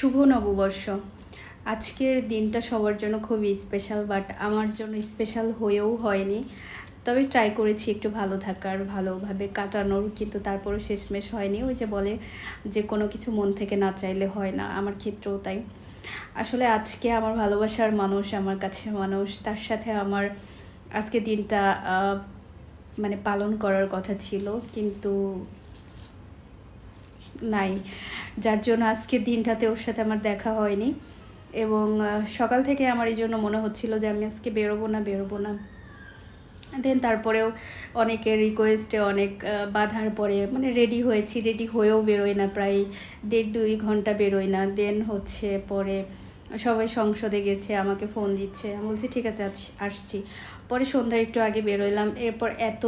শুভ নববর্ষ। আজকের দিনটা সবার জন্য খুবই স্পেশাল, বাট আমার জন্য স্পেশাল হয়েও হয়নি। তবে ট্রাই করেছি একটু ভালো থাকার, ভালোভাবে কাটানোর, কিন্তু তারপরও শেষমেশ হয়নি। ওই যে বলে যে কোনো কিছু মন থেকে না চাইলে হয় না, আমার ক্ষেত্রেও তাই। আসলে আজকে আমার ভালোবাসার মানুষ, আমার কাছের মানুষ, তার সাথে আমার আজকে দিনটা মানে পালন করার কথা ছিল, কিন্তু নাই, যার জন্য আজকের দিনটাতে ওর সাথে আমার দেখা হয়নি। এবং সকাল থেকে আমার এই জন্য মনে হচ্ছিল যে আমি আজকে বেরোবো না। দেন তারপরেও অনেকের রিকোয়েস্টে, অনেক বাধার পরে মানে রেডি হয়েছি, রেডি হয়েও বেরোই না, প্রায় 1.5-2 ঘন্টা বেরোই না। দেন হচ্ছে পরে সবাই সংসদে গেছে, আমাকে ফোন দিচ্ছে, আমি বলছি ঠিক আছে আসছি। পরে সন্ধ্যার একটু আগে বেরোইলাম, এরপর এত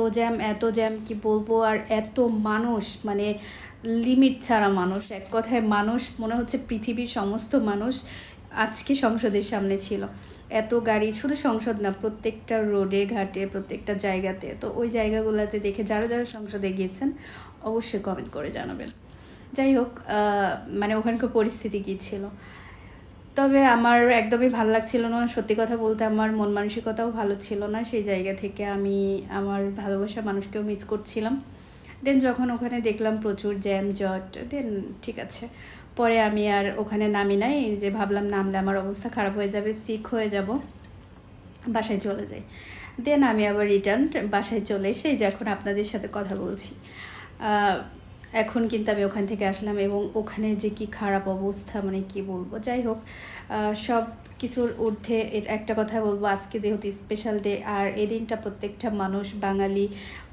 জ্যাম কি বলবো, আর এত মানুষ, মানে লিমিট ছাড়া মানুষ, এক কথায় মানুষ মনে হচ্ছে পৃথিবীর সমস্ত মানুষ আজকে সংসদের সামনে ছিল। এত গাড়ি, শুধু সংসদ না, প্রত্যেকটা রোডে ঘাটে, প্রত্যেকটা জায়গাতে। তো ওই জায়গাগুলোতে দেখে যারা যারা সংসদে গিয়েছেন অবশ্যই কমেন্ট করে জানাবেন। যাই হোক, মানে ওখানকার পরিস্থিতি কী ছিল। তবে আমার একদমই ভালো লাগছিল না, সত্যি কথা বলতে আমার মন মানসিকতাও ভালো ছিল না। সেই জায়গা থেকে আমি আমার ভালোবাসার মানুষকেও মিস করছিলাম। দেন যখন ওখানে দেখলাম প্রচুর জ্যাম জট, দেন ঠিক আছে, পরে আমি আর ওখানে নামি নাই, যে ভাবলাম নামলে আমার অবস্থা খারাপ হয়ে যাবে, সিক হয়ে যাব, বাসায় চলে যাই। দেন আমি আবার রিটার্ন বাসায় চলে এসে যে এখন আপনাদের সাথে কথা বলছি। এখন কিন্তু আমি ওখান থেকে আসলাম, এবং ওখানে যে কি খারাপ অবস্থা, মানে কি বলবো। যাই হোক, সব কিছুর ঊর্ধ্বে একটা কথা বলবো, আজকে যেহেতু স্পেশাল ডে, আর এই দিনটা প্রত্যেকটা মানুষ বাঙালি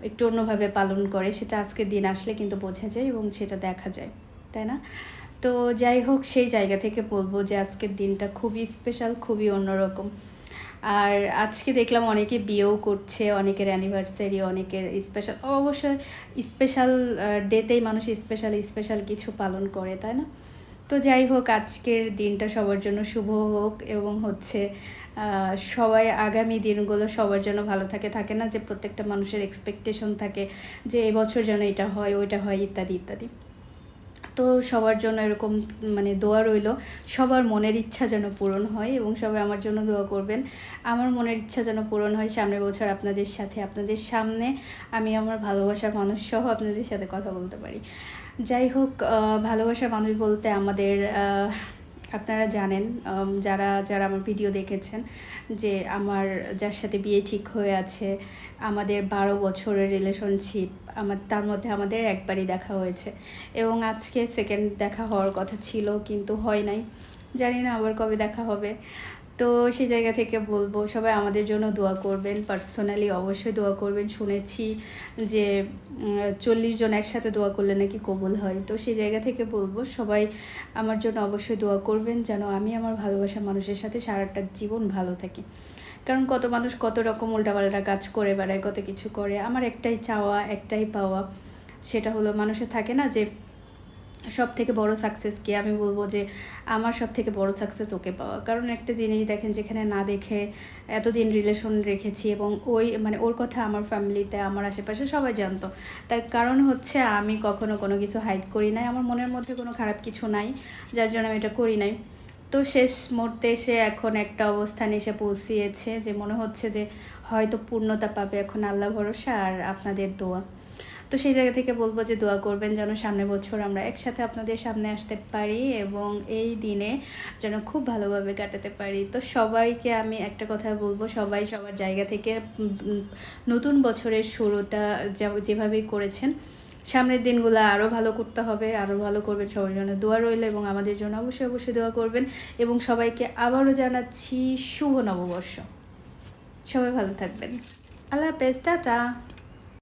একটু অন্যভাবে পালন করে, সেটা আজকের দিন আসলে কিন্তু বোঝা যায় এবং সেটা দেখা যায়, তাই না? তো যাই হোক, সেই জায়গা থেকে বলবো যে আজকের দিনটা খুবই স্পেশাল, খুবই অন্যরকম। আর আজকে দেখলাম অনেকে বিয়েও করছে, অনেকের অ্যানিভার্সারি, অনেকের স্পেশাল, অবশ্যই স্পেশাল ডেতেই মানুষ স্পেশাল কিছু পালন করে, তাই না? তো যাই হোক, আজকের দিনটা সবার জন্য শুভ হোক, এবং হচ্ছে সবাই আগামী দিনগুলো সবার জন্য ভালো থাকে না যে প্রত্যেকটা মানুষের এক্সপেকটেশন থাকে যে এবছর যেন এটা হয়, ওইটা হয়, ইত্যাদি ইত্যাদি। তো সবার জন্য এরকম মানে দোয়া রইল, সবার মনের ইচ্ছা যেন পূরণ হয়, এবং সবাই আমার জন্য দোয়া করবেন আমার মনের ইচ্ছা যেন পূরণ হয়। সামনের বছর আপনাদের সাথে, আপনাদের সামনে আমি আমার ভালোবাসার মানুষ সহ আপনাদের সাথে কথা বলতে পারি। যাই হোক, ভালোবাসার মানুষ বলতে আমাদের আপনারা জানেন, যারা যারা আমার ভিডিও দেখেছেন, যে আমার যার সাথে বিয়ে ঠিক হয়ে আছে, আমাদের 12 বছরের রিলেশনশিপ, তার মধ্যে আমাদের একবারই দেখা হয়েছে, এবং আজকে সেকেন্ড দেখা হওয়ার কথা ছিল, কিন্তু হয় নাই। জানি না আবার কবে দেখা হবে। তো সেই জায়গা থেকে বলবো সবাই আমাদের জন্য দোয়া করবেন, পার্সোনালি অবশ্যই দোয়া করবেন। শুনেছি যে 40 জন একসাথে দোয়া করলে নাকি কবুল হয়। তো সেই জায়গা থেকে বলবো সবাই আমার জন্য অবশ্যই দোয়া করবেন, যেন আমি আমার ভালোবাসার মানুষের সাথে সারাটা জীবন ভালো থাকি। কারণ কত মানুষ কত রকম উল্টাপাল্টা কাজ করে বেড়ায়, কত কিছু করে। আমার একটাই চাওয়া, একটাই পাওয়া, সেটা হলো মানুষের থাকে না যে সব থেকে বড় সাকসেস কি, আমি বলবো যে আমার সব থেকে বড় সাকসেস ওকে পাওয়া। কারণ একটা জিনিস দেখেন, যেখানে না দেখে এতদিন রিলেশন রেখেছি, এবং ওই মানে ওর কথা আমার ফ্যামিলিতে, আমার আশেপাশে সবাই জানতো। তার কারণ হচ্ছে আমি কখনো কোনো কিছু হাইড করি নাই, আমার মনের মধ্যে কোনো খারাপ কিছু নাই, যার জন্য আমি এটা করি নাই। তো শেষ মুহূর্তে এসে এখন একটা অবস্থানে এসে পৌঁছিয়েছে যে মনে হচ্ছে যে হয়তো পূর্ণতা পাবে, এখন আল্লাহ ভরসা আর আপনাদের দোয়া। তো সেই জায়গা থেকে বলবো যে দোয়া করবেন যেন সামনের বছর আমরা একসাথে আপনাদের সামনে আসতে পারি, এবং এই দিনে যেন খুব ভালোভাবে কাটাতে পারি। তো সবাইকে আমি একটা কথা বলবো, সবাই সবার জায়গা থেকে নতুন বছরের শুরুটা যেভাবেই করেছেন, সামনের দিনগুলো আরও ভালো করতে হবে, আরও ভালো করবেন। সবার জন্য দোয়া রইল, এবং আমাদের জন্য অবশ্যই দোয়া করবেন। এবং সবাইকে আবারও জানাচ্ছি শুভ নববর্ষ। সবাই ভালো থাকবেন। আল্লাহ হাফেজ, টাটা।